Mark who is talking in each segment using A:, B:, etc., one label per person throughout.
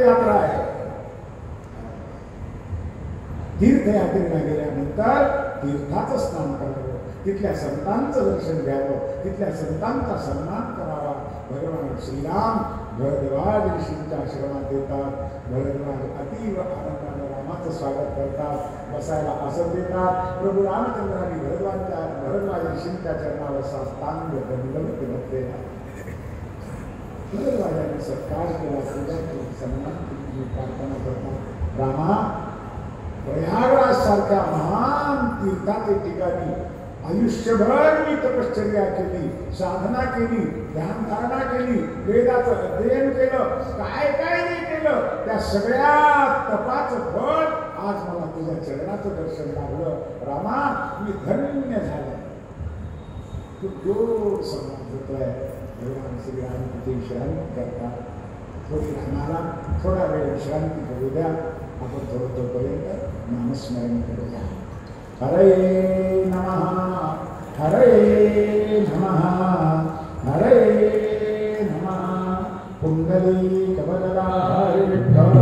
A: यात्रा आहे. तीर्थयात्रेला गेल्यानंतर तीर्थाचं स्नान करावं, तिथल्या संतांचं दर्शन घ्यावं, तिथल्या संतांचा सन्मान करावा. भगवान श्रीराम भरद्वाज ऋषींच्या आश्रमात येतात. भरद्वाज अतीव आनंदाने रामाचं स्वागत करतात, बसायला आसन देतात. प्रभू रामचंद्रांनी भरद्वाज ऋषींच्या चरणावर साष्टांग दंडवत घातलेला. भरद्वाजाने सत्कार केला, पूजा केली, सन्मान केली, प्रार्थना करतात. रामा, प्रयागराज सारख्या महान तीर्थाच्या ठिकाणी आयुष्यभर मी तपश्चर्या केली, साधना केली, ध्यानधारणा केली, वेदाचं अध्ययन केलं, काय काय नाही केलं, त्या सगळ्या तपाचं फळ आज मला तुझ्या चरणाचं दर्शन लागलं. रामा, मी धन्य झालो. तू जोर सन्मान होतोय. भगवान श्रीराम तिथे विश्रांती करतात. थोडी आम्हाला थोडा वेळ विश्रांती करू द्या. आपण थोडं तोपर्यंत नामस्मरण करूया. हरे नमः, हरे नमः, हरे नमः. पुंडलीकवरदारी विठ्ठल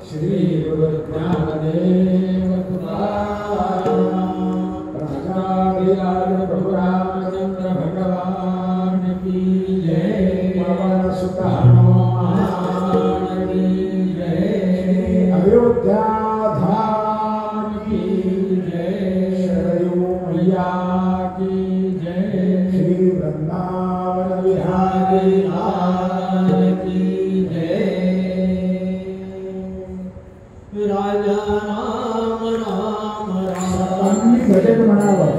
A: श्री गुरुज्ञानदेव तुकाराम. राजाधिराज प्रभु रामचंद्र भगवान की जय. पवन सुत हनुमान की जय. अयोध्या धाम की जय. शरयू मैया की जय. श्री वृंदावन बिहारी लाल की जय. राजा राम राम राम भजन म्हणावं.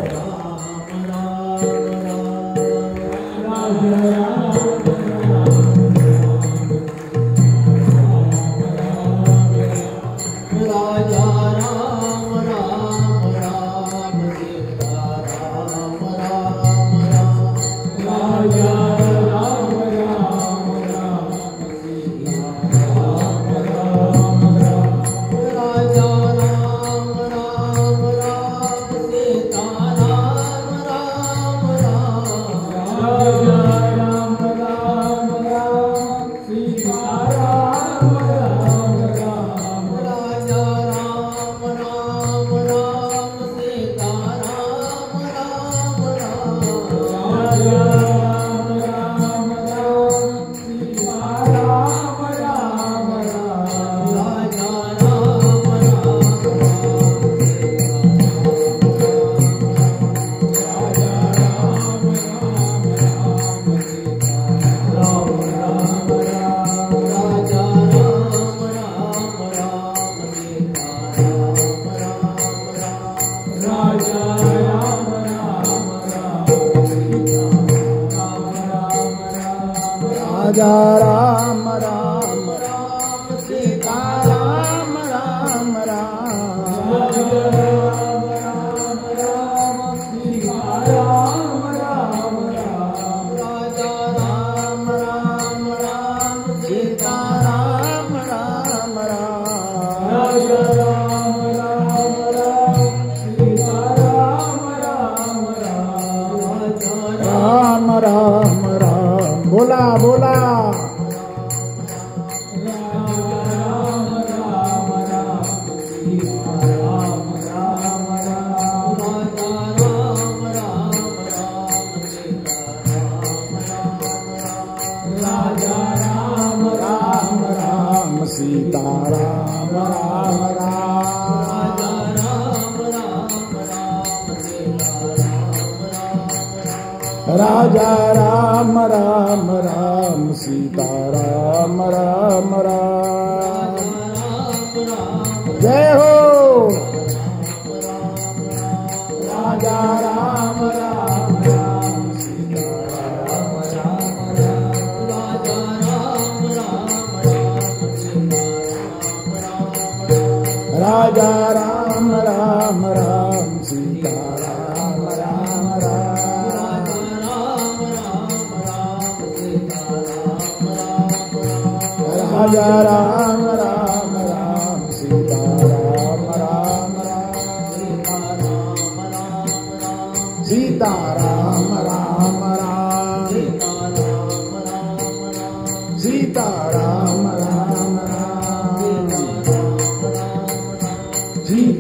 A: राजा राम राम राम सीता राम राम राम. जय हो. राजा राम राम राम सीता राम राम राम. राजा राम राम राम सीता राम राम राम. राजा राम राम राम सीता राम राम राम. सीता राम राम राम. सीता राम राम राम.